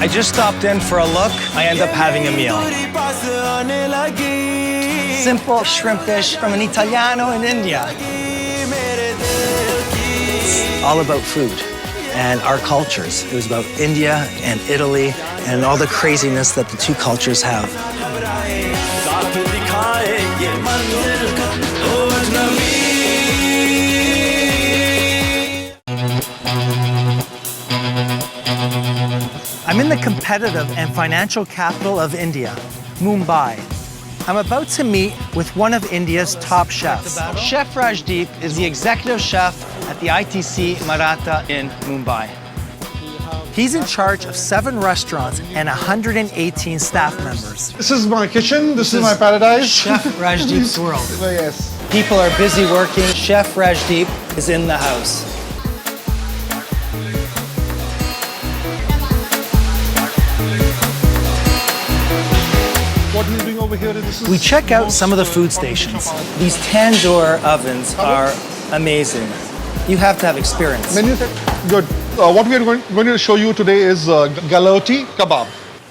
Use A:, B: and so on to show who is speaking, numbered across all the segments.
A: I just stopped in for a look. I end up having a meal. Simple shrimp dish from an Italiano in India. It's all about food and our cultures. It was about India and Italy and all the craziness that the two cultures have. I'm in the competitive and financial capital of India, Mumbai. I'm about to meet with one of India's top chefs. Chef Rajdeep is the executive chef at the ITC Maratha in Mumbai. He's in charge of 7 restaurants and 118 staff members.
B: This is my kitchen, this is my paradise.
A: Chef Rajdeep's world.
B: Yes.
A: People are busy working. Chef Rajdeep is in the house.
B: What we're doing over here is
A: We check out some of the food stations. These tandoor ovens are amazing. You have to have experience.
B: Menu set? Good. What we are going to show you today is Galoti Kebab.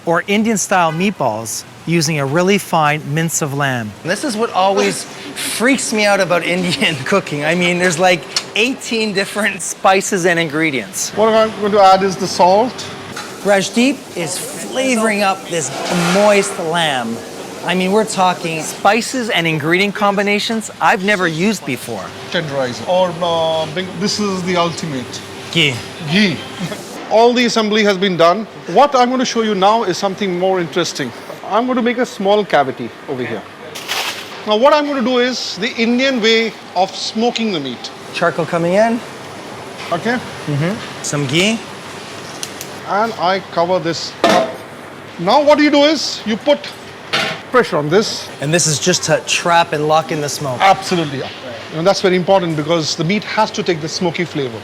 A: Or Indian-style meatballs using a really fine mince of lamb. This is what always freaks me out about Indian cooking. I mean, there's like 18 different spices and ingredients.
B: What I'm going to add is the salt.
A: Rajdeep is flavoring up this moist lamb. I mean, we're talking spices and ingredient combinations I've never used before.
B: Tenderizer. Or this is the ultimate.
A: Ghee.
B: Ghee. All the assembly has been done. What I'm going to show you now is something more interesting. I'm going to make a small cavity over here. Now what I'm going to do is the Indian way of smoking the meat.
A: Charcoal coming in.
B: Okay?
A: Some ghee.
B: And I cover this up. Now what you do is you put pressure on this.
A: And this is just to trap and lock in the smoke.
B: Absolutely. And that's very important because the meat has to take the smoky flavor.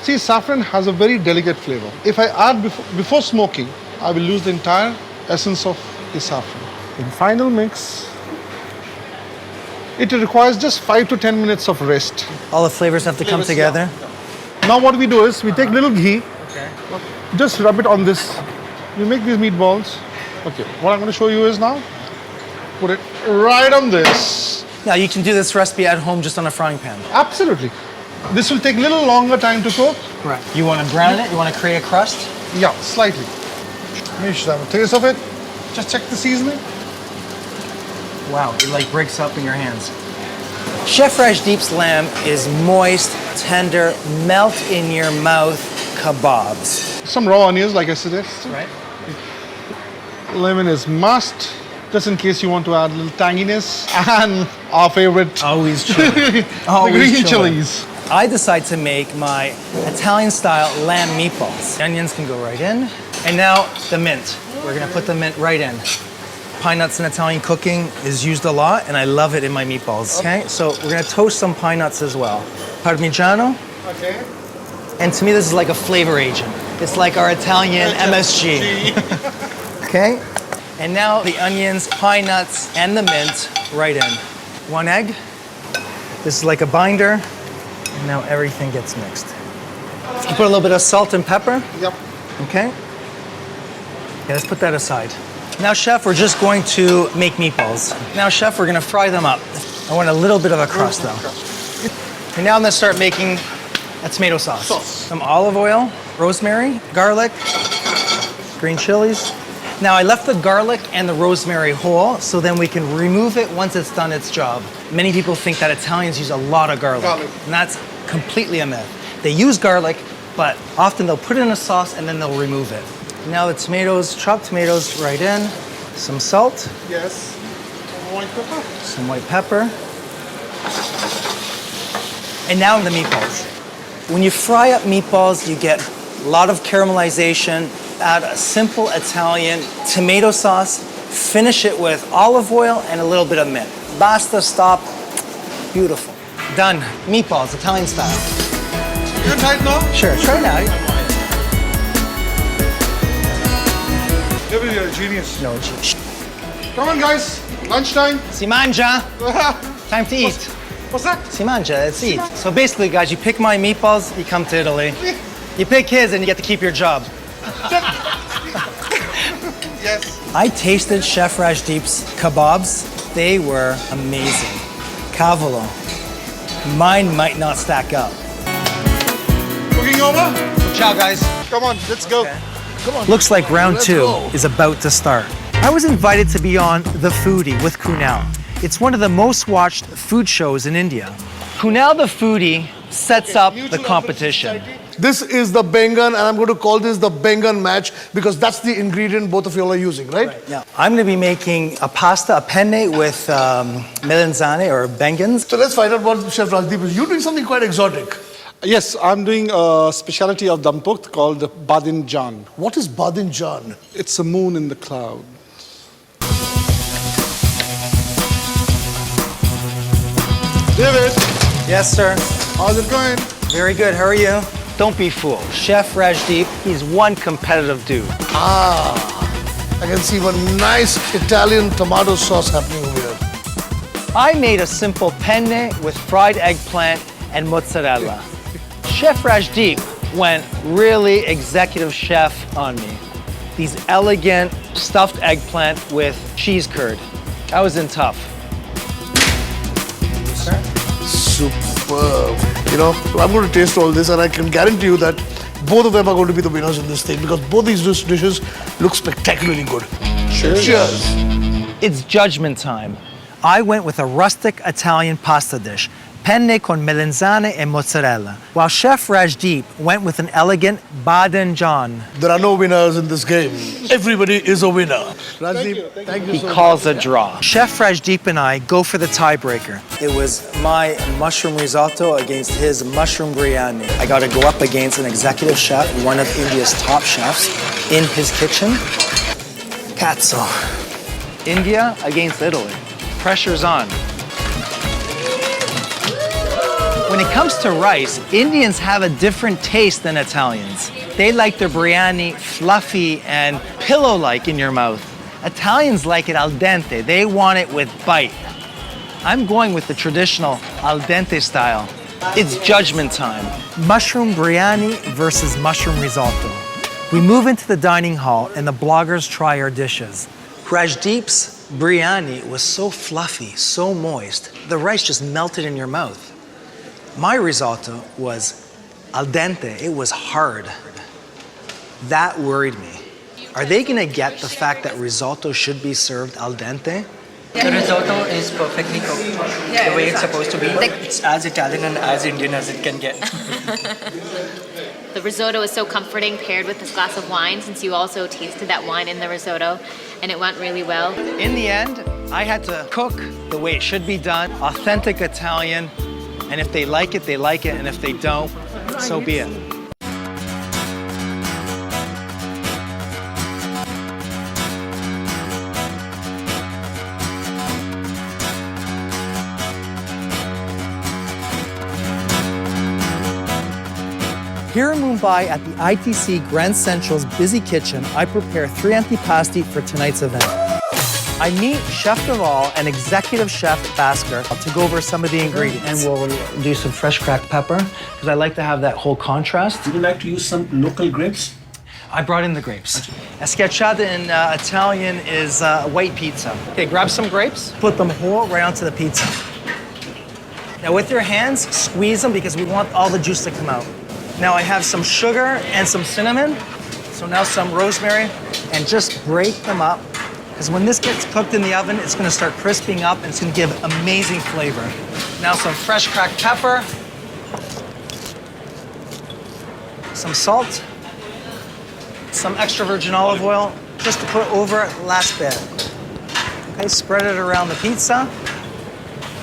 B: See, saffron has a very delicate flavor. If I add before smoking, I will lose the entire essence of the saffron. In final mix, it requires just 5 to 10 minutes of rest.
A: All the flavors have to come together.
B: Now what we do is we take little ghee, just rub it on this. We make these meatballs. Okay, what I'm going to show you is now, put it right on this.
A: Now you can do this recipe at home just on a frying pan.
B: Absolutely. This will take a little longer time to cook.
A: Right. You want to brown it? You want to create a crust?
B: Yeah, slightly. Maybe you should have a taste of it. Just check the seasoning.
A: Wow, it like breaks up in your hands. Chef Rajdeep's lamb is moist, tender, melt in your mouth kebabs.
B: Some raw onions, like I suggested.
A: Right.
B: Lemon is must, just in case you want to add a little tanginess. And our favorite,
A: Always chili.
B: the green chilies.
A: I decide to make my Italian-style lamb meatballs. The onions can go right in. And now the mint. We're gonna put the mint right in. Pine nuts in Italian cooking is used a lot, and I love it in my meatballs. Okay, so we're gonna toast some pine nuts as well. Parmigiano.
B: Okay.
A: And to me, this is like a flavor agent. It's like our Italian MSG. Okay? And now the onions, pine nuts, and the mint right in. 1 egg. This is like a binder. And now everything gets mixed. You put a little bit of salt and pepper.
B: Yep.
A: Okay? Yeah, let's put that aside. Now, Chef, we're just going to make meatballs. Now, Chef, we're gonna fry them up. I want a little bit of a crust, though. And now I'm gonna start making a tomato sauce. Some olive oil, rosemary, garlic, green chilies. Now, I left the garlic and the rosemary whole, so then we can remove it once it's done its job. Many people think that Italians use a lot of garlic. And that's completely a myth. They use garlic, but often they'll put it in a sauce and then they'll remove it. Now the tomatoes, chopped tomatoes right in, some salt.
B: Yes. White pepper.
A: Some white pepper. And now the meatballs. When you fry up meatballs, you get a lot of caramelization. Add a simple Italian tomato sauce. Finish it with olive oil and a little bit of mint. Basta, stop. Beautiful. Done. Meatballs, Italian style.
B: You're tight now?
A: Sure, try now.
B: David, you're a genius.
A: No, gee.
B: Come on, guys. Lunchtime.
A: Si mangia. Time to eat.
B: What's that?
A: Si mangia, let's eat. So basically, guys, you pick my meatballs, you come to Italy. You pick his, and you get to keep your job.
B: Yes.
A: I tasted Chef Rajdeep's kebabs. They were amazing. Cavolo. Mine might not stack up.
B: Cooking over?
A: Ciao, guys.
B: Come on, let's go. Come on.
A: Looks like round
B: Let's
A: 2
B: go.
A: is about to start. I was invited to be on The Foodie with Kunal. It's one of the most watched food shows in India. Kunal the Foodie sets up the competition.
C: This is the Bengan, and I'm going to call this the Bengan match because that's the ingredient both of you all are using, right?
A: Yeah. I'm going to be making a pasta, a penne with melanzane or bengans.
C: So let's find out what Chef Rajdeep is. You're doing something quite exotic.
B: Yes, I'm doing a specialty of Dampukht called Badin Jan.
C: What is Badin Jan?
B: It's a moon in the cloud. David,
A: Yes, sir.
B: how's it going?
A: Very good. How are you? Don't be fooled. Chef Rajdeep, he's one competitive dude.
C: I can see one nice Italian tomato sauce happening over here.
A: I made a simple penne with fried eggplant and mozzarella. Chef Rajdeep went really executive chef on me. These elegant stuffed eggplant with cheese curd. I was in tough. Sir?
C: Superb. You know, I'm going to taste all this, and I can guarantee you that both of them are going to be the winners in this thing because both these dishes look spectacularly good. Cheers.
A: It's judgment time. I went with a rustic Italian pasta dish, penne con melanzane and mozzarella, while Chef Rajdeep went with an elegant Badinjan.
C: There are no winners in this game. Everybody is a winner. Rajdeep, thank you
A: He
C: so much.
A: calls a draw. Chef Rajdeep and I go for the tiebreaker. It was my mushroom risotto against his mushroom biryani. I got to go up against an executive chef, one of India's top chefs, in his kitchen. Cazzo. India against Italy. Pressure's on. When it comes to rice, Indians have a different taste than Italians. They like their biryani fluffy and pillow-like in your mouth. Italians like it al dente. They want it with bite. I'm going with the traditional al dente style. It's judgment time. Mushroom biryani versus mushroom risotto. We move into the dining hall and the bloggers try our dishes. Rajdeep's biryani was so fluffy, so moist, the rice just melted in your mouth. My risotto was al dente, it was hard. That worried me. Are they gonna get the fact that risotto should be served al dente?
D: The risotto is perfectly cooked the way it's supposed to be. It's as Italian and as Indian as it can get.
E: The risotto is so comforting paired with this glass of wine, since you also tasted that wine in the risotto, and it went really well.
A: In the end, I had to cook the way it should be done, authentic Italian, and if they like it, and if they don't, so be it. Here in Mumbai at the ITC Grand Central's busy kitchen, I prepare 3 antipasti for tonight's event. I meet Chef Kunal and Executive Chef Bhaskar to go over some of the ingredients. And we'll do some fresh cracked pepper, because I like to have that whole contrast.
F: Would you like to use some local grapes?
A: I brought in the grapes. Schiacciata in Italian is white pizza. Okay, grab some grapes, put them whole right onto the pizza. Now with your hands, squeeze them because we want all the juice to come out. Now I have some sugar and some cinnamon. So now some rosemary, and just break them up. Because when this gets cooked in the oven, it's gonna start crisping up and it's gonna give amazing flavor. Now some fresh cracked pepper, some salt, some extra virgin olive oil, just to put over it last bit. Okay, spread it around the pizza.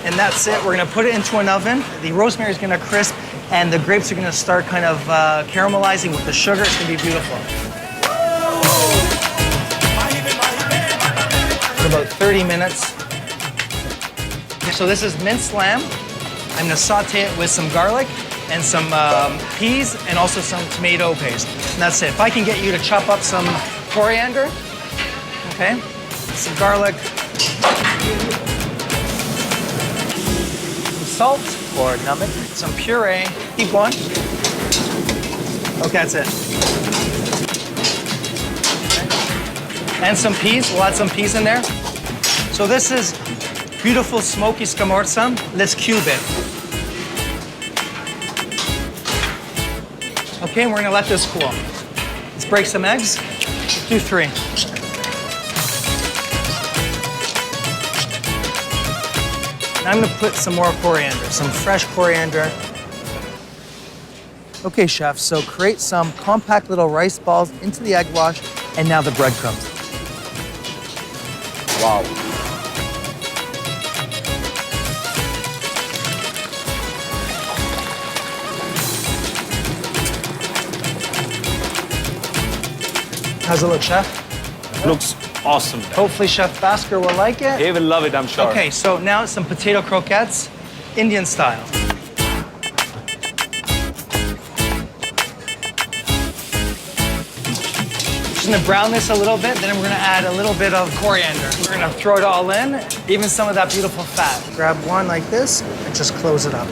A: And that's it, we're gonna put it into an oven. The rosemary is gonna crisp and the grapes are gonna start kind of caramelizing with the sugar. It's gonna be beautiful. For about 30 minutes. Okay, so this is minced lamb. I'm gonna saute it with some garlic and some peas and also some tomato paste. And that's it. If I can get you to chop up some coriander, okay, some garlic, some salt or namak, some puree. Keep going. Okay, that's it. And some peas. We'll add some peas in there. So this is beautiful smoky scamorza. Let's cube it. Okay, and we're gonna let this cool. Let's break some eggs. Do 3. Now I'm gonna put some more coriander, some fresh coriander. Okay, chef, so create some compact little rice balls into the egg wash, and now the breadcrumbs.
G: Wow.
A: How's it look, chef?
G: Looks awesome.
A: Hopefully Chef Bhaskar will like it.
G: He will love it, I'm sure.
A: Okay, so now some potato croquettes, Indian style. Just gonna brown this a little bit, then we're gonna add a little bit of coriander. We're gonna throw it all in, even some of that beautiful fat. Grab one like this and just close it up.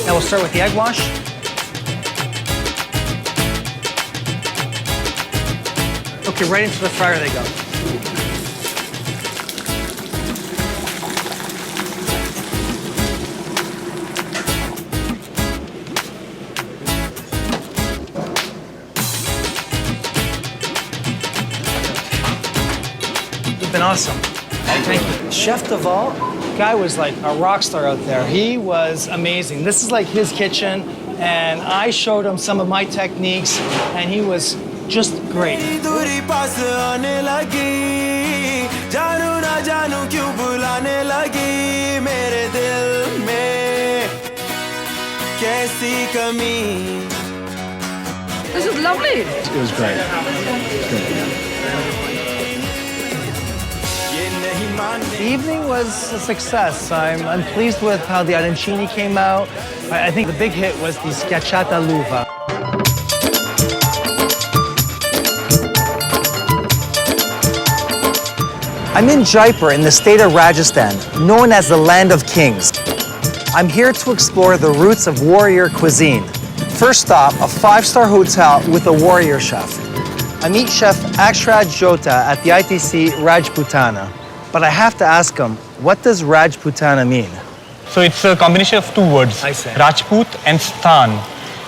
A: Now we'll start with the egg wash. Okay, right into the fryer they go. You've been awesome. Thank you. Chef Deval, guy was like a rock star out there. He was amazing. This is like his kitchen, and I showed him some of my techniques, and he was just great.
H: This is lovely.
F: It was great.
A: The evening was a success. I'm pleased with how the arancini came out. I think the big hit was the schiacciata l'uva. I'm in Jaipur in the state of Rajasthan, known as the land of kings. I'm here to explore the roots of warrior cuisine. First stop, a 5-star hotel with a warrior chef. I meet Chef Akshraj Jota at the ITC Rajputana. But I have to ask him, what does Rajputana mean?
I: So it's a combination of 2 words,
A: I see.
I: Rajput and Stan.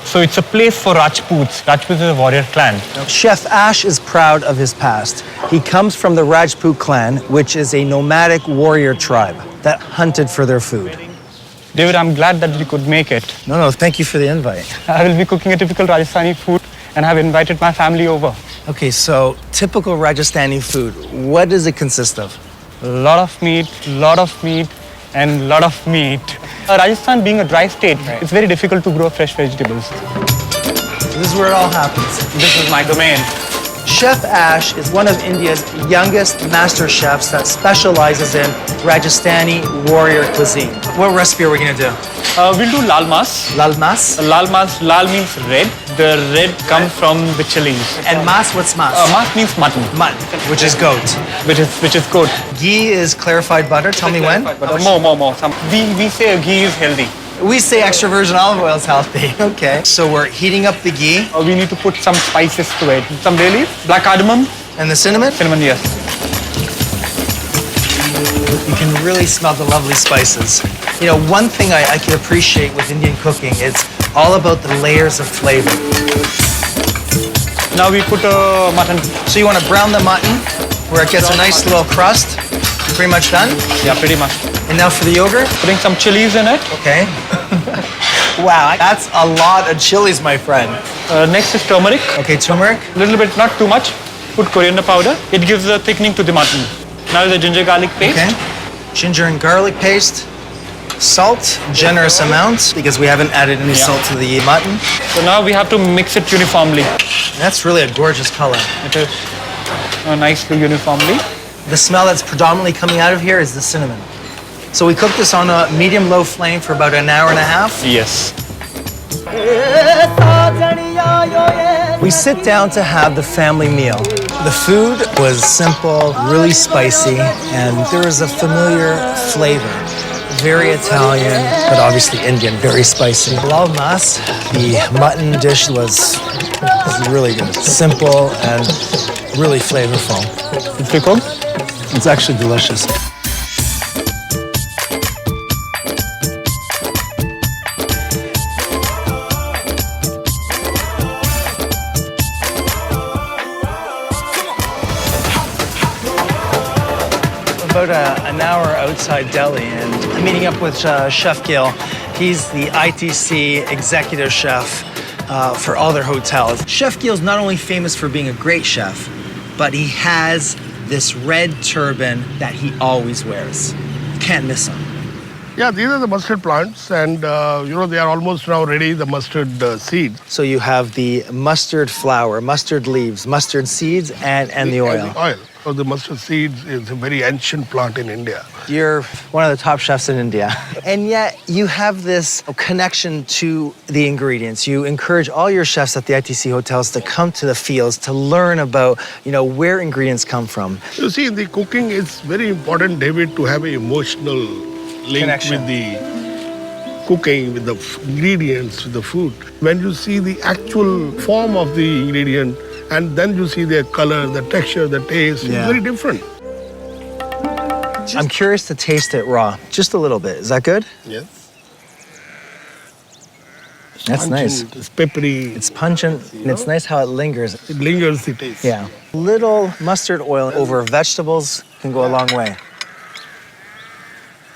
I: So it's a place for Rajputs. Rajputs is a warrior clan.
A: Chef Ash is proud of his past. He comes from the Rajput clan, which is a nomadic warrior tribe that hunted for their food.
I: David, I'm glad that we could make it.
A: No, thank you for the invite.
I: I will be cooking a typical Rajasthani food and have invited my family over.
A: Okay, so typical Rajasthani food, what does it consist of?
I: A lot of meat, and lot of meat. Rajasthan being a dry state, it's very difficult to grow fresh vegetables.
A: This is where it all happens.
I: This is my domain.
A: Chef Ash is one of India's youngest master chefs that specializes in Rajasthani warrior cuisine. What recipe are we gonna do?
I: We'll do lal mas.
A: Lal mas?
I: Lal means red. The red comes from the chilies.
A: And mas, what's mas?
I: Mas means mutton.
A: Mutton, which is goat.
I: Which is good.
A: Ghee is clarified butter. Tell me when.
I: More. We say ghee is healthy.
A: We say extra virgin olive oil is healthy. Okay. So we're heating up the ghee.
I: We need to put some spices to it. Some bay leaf, black cardamom.
A: And the cinnamon?
I: Cinnamon, yes.
A: You can really smell the lovely spices. You know, one thing I can appreciate with Indian cooking is all about the layers of flavor.
I: Now we put mutton.
A: So you want to brown the mutton where it gets a nice little crust. Pretty much done?
I: Yeah, pretty much.
A: And now for the yogurt?
I: Putting some chilies in it.
A: Okay. Wow, that's a lot of chilies, my friend.
I: Next is turmeric.
A: Okay, turmeric.
I: A little bit, not too much. Put coriander powder. It gives a thickening to the mutton. Now the ginger garlic paste.
A: Okay. Ginger and garlic paste. Salt, generous amounts, because we haven't added any salt to the mutton.
I: So now we have to mix it uniformly.
A: That's really a gorgeous color.
I: It is nicely uniformly.
A: The smell that's predominantly coming out of here is the cinnamon. So we cook this on a medium-low flame for about an hour and a half.
I: Yes.
A: We sit down to have the family meal. The food was simple, really spicy, and there was a familiar flavor. Very Italian, but obviously Indian, very spicy. Lal mas, the mutton dish was really good. Simple and really flavorful.
I: It's cooked?
A: It's actually delicious. About an hour outside Delhi, and I'm meeting up with Chef Gill. He's the ITC executive chef for all their hotels. Chef Gill's not only famous for being a great chef, but he has this red turban that he always wears. Can't miss him.
C: Yeah, these are the mustard plants, and they are almost now ready, the mustard seed.
A: So you have the mustard flower, mustard leaves, mustard seeds, and the oil.
C: And the oil. So the mustard seeds is a very ancient plant in India.
A: You're one of the top chefs in India. And yet you have this connection to the ingredients. You encourage all your chefs at the ITC hotels to come to the fields to learn about, where ingredients come from.
C: You see, in the cooking, it's very important, David, to have an emotional link
A: Connection.
C: with the cooking, with the ingredients, with the food. When you see the actual form of the ingredient, and then you see their color, the texture, the taste, it's very different.
A: I'm curious to taste it raw, just a little bit. Is that good?
C: Yes.
A: That's nice.
C: It's peppery.
A: It's pungent, and it's nice how it lingers.
C: It lingers the taste.
A: Yeah. Little mustard oil over vegetables can go a long way.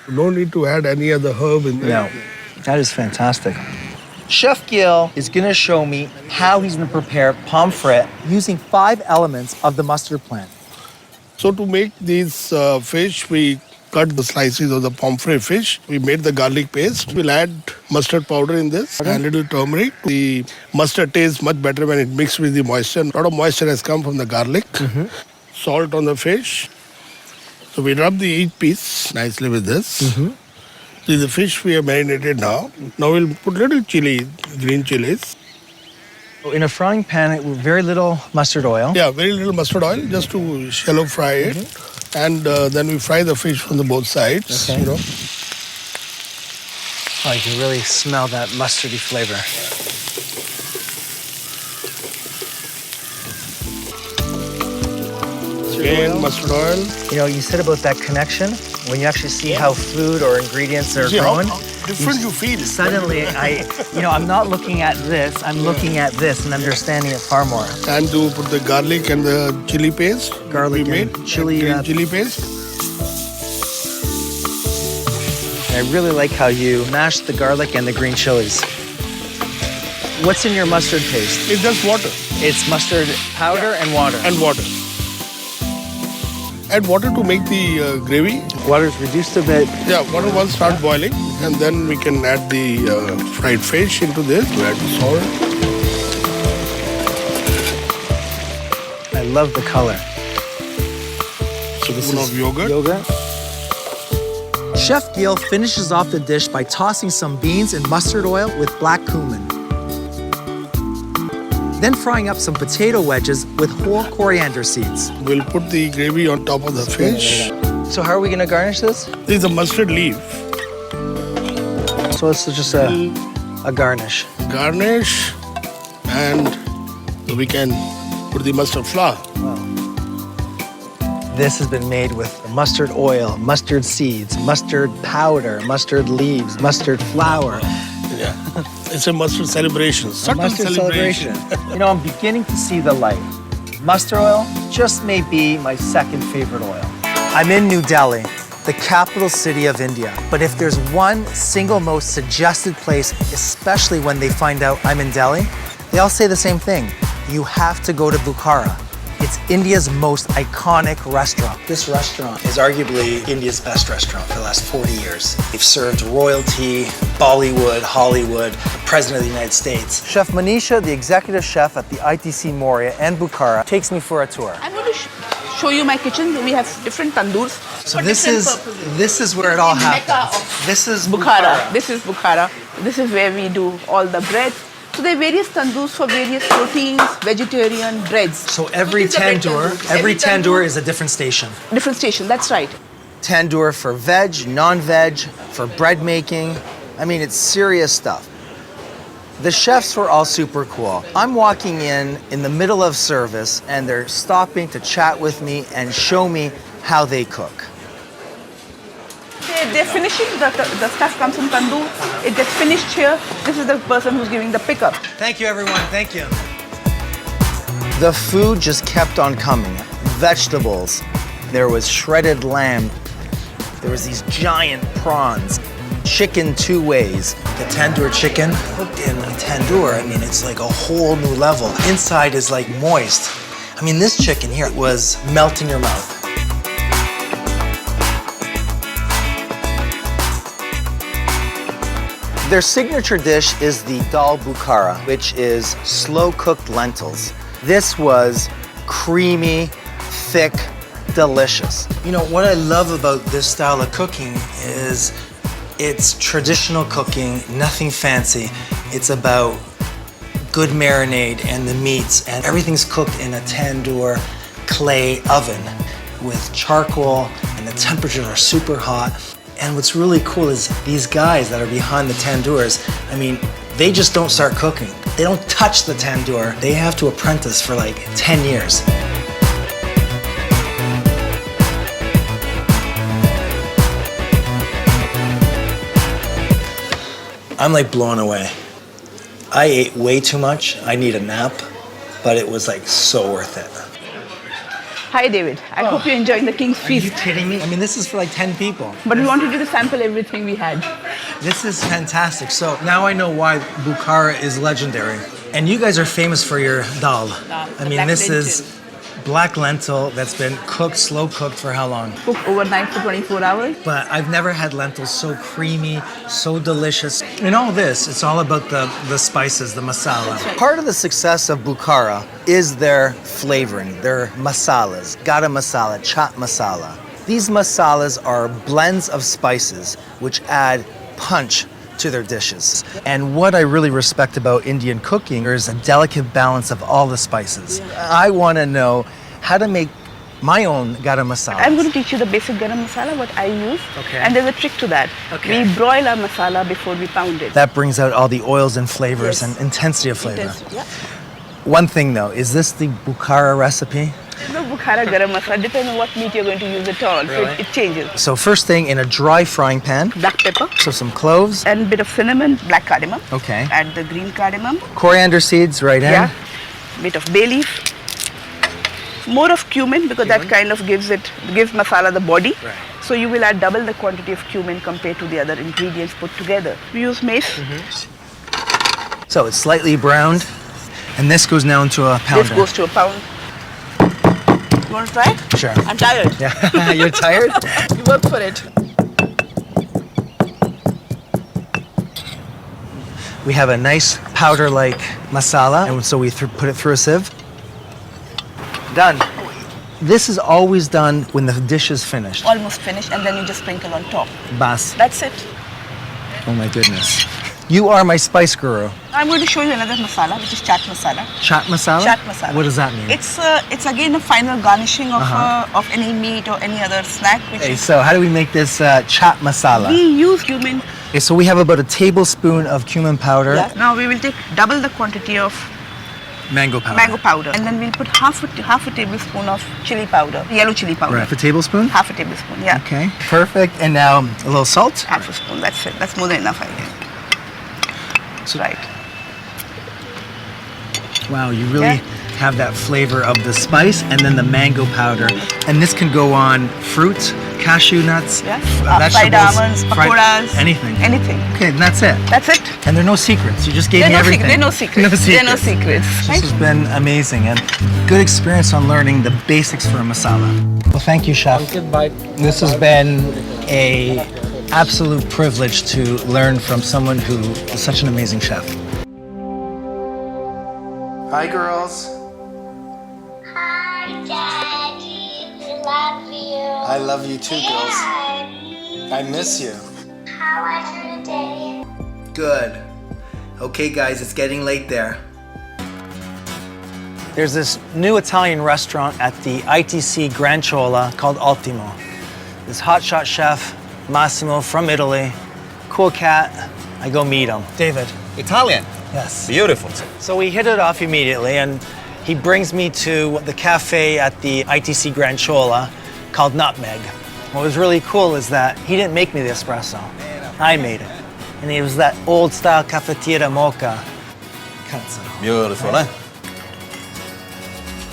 C: No need to add any other herb in there.
A: No, that is fantastic. Chef Gill is going to show me how he's going to prepare pomfret using 5 elements of the mustard plant.
C: So to make these fish, we cut the slices of the pomfret fish. We made the garlic paste. We'll add mustard powder in this and a little turmeric. The mustard tastes much better when it mixes with the moisture. A lot of moisture has come from the garlic. Salt on the fish. So we rub the each piece nicely with this. See the fish we have marinated now. Now we'll put little chili, green chilies.
A: In a frying pan, with very little mustard oil.
C: Yeah, very little mustard oil just to shallow fry it. And then we fry the fish from the both sides.
A: Okay. Oh, you can really smell that mustardy flavor.
C: Again, mustard oil.
A: You said about that connection. When you actually see how food or ingredients are
C: See
A: growing,
C: how different you feel.
A: suddenly I'm not looking at this, I'm looking at this and understanding it far more.
C: And to put the garlic and the chili paste.
A: Garlic
C: we made.
A: and chili.
C: Green chili paste.
A: I really like how you mashed the garlic and the green chilies. What's in your mustard paste?
C: It's just water.
A: It's mustard powder and water.
C: And water. Add water to make the gravy.
A: Water's reduced a bit.
C: Yeah, water once start boiling, and then we can add the fried fish into this. We add the salt.
A: I love the color.
C: So this is yogurt.
A: Chef Gill finishes off the dish by tossing some beans in mustard oil with black cumin. Then frying up some potato wedges with whole coriander seeds.
C: We'll put the gravy on top of the fish.
A: So how are we going to garnish this?
C: This is a mustard leaf.
A: So it's just a garnish.
C: Garnish, and we can put the mustard flour.
A: This has been made with mustard oil, mustard seeds, mustard powder, mustard leaves, mustard flour.
C: Yeah, it's a mustard celebration. Subtle
A: Mustard celebration. I'm beginning to see the light. Mustard oil just may be my second favorite oil. I'm in New Delhi, the capital city of India. But if there's one single most suggested place, especially when they find out I'm in Delhi, they all say the same thing. You have to go to Bukhara. It's India's most iconic restaurant. This restaurant is arguably India's best restaurant for the last 40 years. They've served royalty, Bollywood, Hollywood, the President of the United States. Chef Manisha, the executive chef at the ITC Maurya and Bukhara, takes me for a tour.
H: I'm going to show you my kitchen. We have different tandoors.
A: So
H: for
A: this
H: different
A: is
H: purposes.
A: this is where it all
H: In Mecca
A: happens.
H: of
A: This is
H: Bukhara. This is Bukhara. This is where we do all the breads. So there are various tandoors for various proteins, vegetarian breads.
A: So every
H: This is the bread
A: tandoor,
H: tandoor.
A: every tandoor is a different station.
H: Different station, that's right.
A: tandoor for veg, non-veg, for bread making. I mean, it's serious stuff. The chefs were all super cool. I'm walking in the middle of service, and they're stopping to chat with me and show me how they cook.
H: They're finishing, the stuff comes in tandoor, it gets finished here. This is the person who's giving the pickup.
A: Thank you, everyone. Thank you. The food just kept on coming. Vegetables. There was shredded lamb. There was these giant prawns. Chicken two ways. The tandoor chicken cooked in a tandoor. I mean, it's like a whole new level. Inside is like moist. I mean, this chicken here was melt in your mouth. Their signature dish is the dal Bukhara, which is slow-cooked lentils. This was creamy, thick, delicious. You know, what I love about this style of cooking is it's traditional cooking, nothing fancy. It's about good marinade and the meats, and everything's cooked in a tandoor clay oven with charcoal, and the temperatures are super hot. And what's really cool is these guys that are behind the tandoors, I mean, they just don't start cooking. They don't touch the tandoor. They have to apprentice for like 10 years. I'm like blown away. I ate way too much. I need a nap, but it was like so worth it.
H: Hi, David. I hope you're enjoying the King's
A: Are you
H: Feast.
A: kidding me? I mean, this is for like 10 people.
H: But we wanted you to sample everything we had.
A: This is fantastic. So now I know why Bukhara is legendary. And you guys are famous for your dal. I mean, this is black lentil that's been cooked, slow cooked for how long?
H: Cooked overnight for 24 hours.
A: But I've never had lentils so creamy, so delicious. In all this, it's all about the spices, the masala.
H: Right.
A: Part of the success of Bukhara is their flavoring, their masalas, garam masala, chaat masala. These masalas are blends of spices which add punch to their dishes. And what I really respect about Indian cooking is a delicate balance of all the spices. I want to know how to make my own garam masala.
H: I'm going to teach you the basic garam masala, what I use.
A: Okay.
H: And there's a trick to that.
A: Okay.
H: We broil our masala before we pound it.
A: That brings out all the oils and flavors
H: Yes.
A: and intensity of flavor.
H: Yeah.
A: One thing though, is this the Bukhara recipe?
H: The Bukhara garam masala depends on what meat you're going to use at all. So it changes.
A: So first thing, in a dry frying pan,
H: Black pepper
A: so some cloves,
H: and a bit of cinnamon, black cardamom.
A: okay,
H: Add the green cardamom.
A: coriander seeds right in.
H: Yeah. Bit of bay leaf. More of cumin because that kind of gives masala the body.
A: Right.
H: So you will add double the quantity of cumin compared to the other ingredients put together. We use mace.
A: So it's slightly browned, and this goes now into a pounder.
H: This goes to a pound. You want to try it?
A: Sure.
H: I'm tired.
A: Yeah, you're tired?
H: You work for it.
A: We have a nice powder-like masala, and so we put it through a sieve. Done. This is always done when the dish is finished.
H: Almost finished, and then you just sprinkle on top.
A: Bas.
H: That's it.
A: Oh my goodness. You are my spice guru.
H: I'm going to show you another masala, which is chaat masala.
A: Chaat masala?
H: Chaat masala.
A: What does that mean?
H: It's again a final garnishing of any meat or any other snack.
A: Okay, so how do we make this chaat masala?
H: We use cumin.
A: Okay, so we have about a tablespoon of cumin powder.
H: Yeah. Now we will take double the quantity of
A: Mango powder.
H: mango powder, and then we'll put half a tablespoon of chili powder, yellow chili powder.
A: Right. A tablespoon?
H: Half a tablespoon, yeah.
A: Okay, perfect. And now a little salt.
H: Half a spoon, that's it. That's more than enough, I think.
A: So-
H: Right.
A: Wow, you really have that flavor of the spice and then the mango powder. And this can go on fruit, cashew nuts,
H: Yeah.
A: vegetables,
H: Fried almonds, pakoras.
A: anything.
H: Anything.
A: Okay, and that's it.
H: That's it.
A: And there are no secrets. You just gave
H: There
A: me
H: are
A: everything.
H: no secrets.
A: No secrets.
H: There are no secrets.
A: This has been amazing and good experience on learning the basics for a masala. Well, thank you, Chef. This has been a absolute privilege to learn from someone who is such an amazing chef. Hi, girls.
J: Hi, Daddy. I love you.
A: I love you too, girls. I miss you.
J: How was your day?
A: Good. Okay, guys, it's getting late there. There's this new Italian restaurant at the ITC Grand Chola called Ultimo. this hotshot chef, Massimo from Italy. Cool cat. I go meet him. David.
G: Italian.
A: Yes.
G: Beautiful.
A: So we hit it off immediately, and he brings me to the cafe at the ITC Grand Chola called Nutmeg. What was really cool is that he didn't make me the espresso. I made it. And it was that old style cafetiera mocha. Cazzo.
G: Beautiful, eh?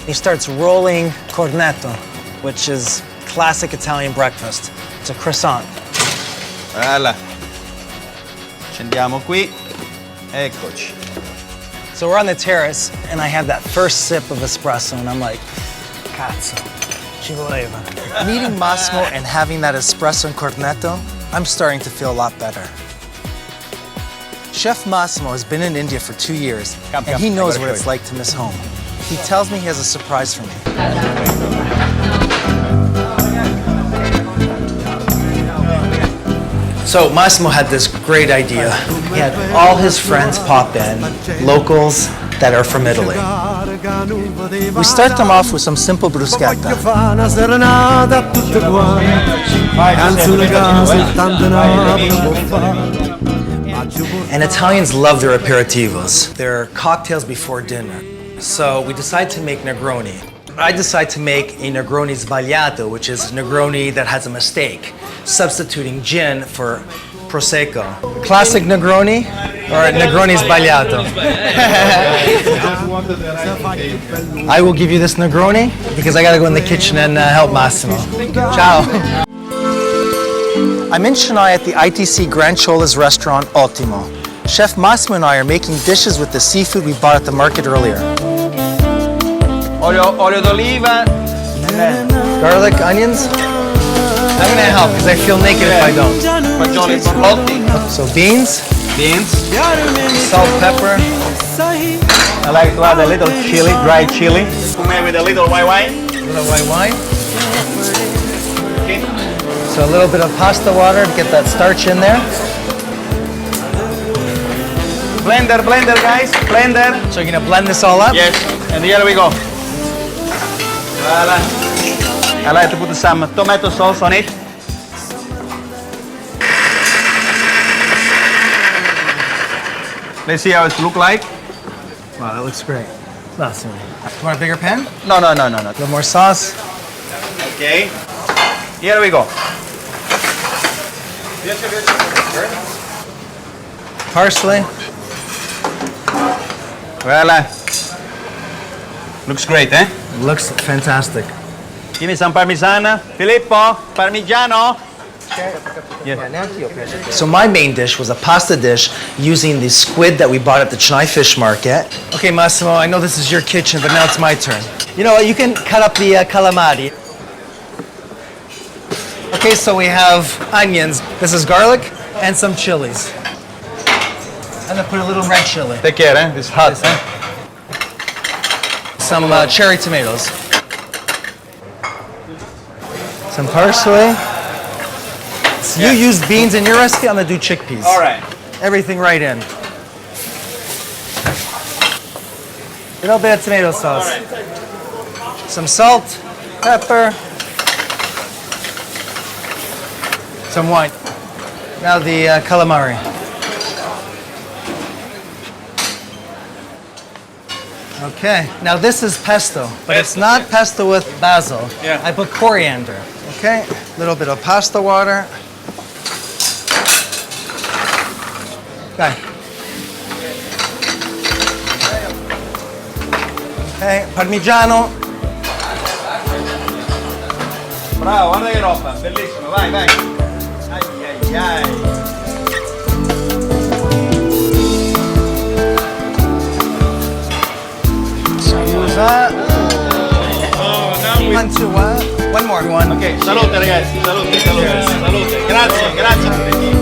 A: He starts rolling cornetto, which is classic Italian breakfast. It's a croissant.
G: Bella. Scendiamo qui. Eccoci.
A: So we're on the terrace, and I have that first sip of espresso, and I'm like, cazzo, ci voleva. Meeting Massimo and having that espresso and cornetto, I'm starting to feel a lot better. Chef Massimo has been in India for 2 years, and he knows what it's like to miss home. He tells me he has a surprise for me. So Massimo had this great idea. He had all his friends pop in, locals that are from Italy. We start them off with some simple bruschetta. And Italians love their aperitivos, their cocktails before dinner. So we decide to make Negroni. I decide to make a Negroni sbagliato, which is Negroni that has a mistake, substituting gin for Prosecco. Classic Negroni or Negroni sbagliato? I will give you this Negroni because I gotta go in the kitchen and help Massimo. Ciao. I'm in Chennai at the ITC Grand Chola's restaurant Ultimo. Chef Massimo and I are making dishes with the seafood we bought at the market earlier.
G: Olio d'oliva.
A: Garlic, onions. I'm gonna help because I feel naked if I don't.
G: Fagioli borlotti.
A: So beans,
G: Beans.
A: salt, pepper.
G: I like to add a little chili, dry chili. Maybe with a little white wine.
A: A little white wine. So a little bit of pasta water to get that starch in there.
G: Blender, guys. Blender.
A: So you're gonna blend this all up?
G: Yes. And here we go. Voila. I like to put some tomato sauce on it. Let's see how it looks like.
A: Wow, that looks great. Awesome. You want a bigger pan?
G: No.
A: A little more sauce.
G: Okay. Here we go.
A: Parsley.
G: Voila. Looks great, eh?
A: Looks fantastic.
G: Give me some Parmesan. Filippo, Parmigiano.
A: So my main dish was a pasta dish using the squid that we bought at the Chennai fish market. Okay, Massimo, I know this is your kitchen, but now it's my turn. You know what, you can cut up the calamari. Okay, so we have onions. This is garlic and some chilies. I'm gonna put a little red chili.
G: Take care, eh? It's hot, eh?
A: Some cherry tomatoes. Some parsley. So you use beans in your recipe, I'm gonna do chickpeas.
G: All right.
A: Everything right in. A little bit of tomato sauce. Some salt, pepper, some wine. Now the calamari. Okay, now this is pesto, but it's not pesto with basil.
G: Yeah.
A: I put coriander. Okay, a little bit of pasta water. Okay. Okay, parmigiano.
G: Bravo, guarda che roba, bellissimo, vai. Ai.
A: Scusa. One, two, one more. One.
G: Ok, salute ragazzi, salute. Grazie.